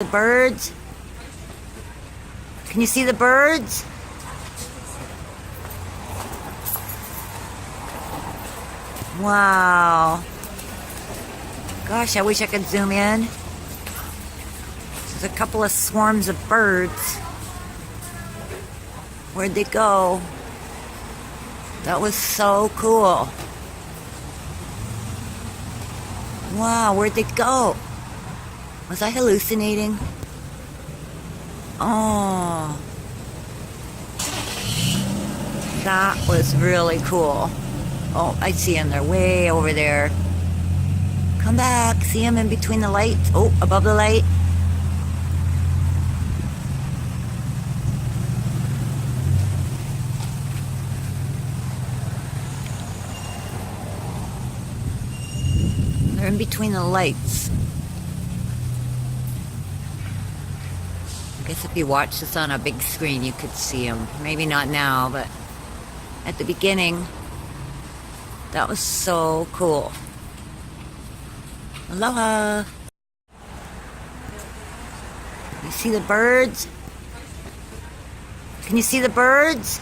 The birds? Can you see the birds? Wow. Gosh, I wish I could zoom in. There's a couple of swarms of birds. Where'd they go? That was so cool. Wow, where'd they go? Was I hallucinating? Oh. That was really cool. Oh, I see them. They're way over there. Come back. See them in between the lights? Oh, above the light. They're in between the lights. I guess if you watch this on a big screen, you could see them. Maybe not now, but at the beginning, that was so cool. Aloha. You see the birds? Can you see the birds?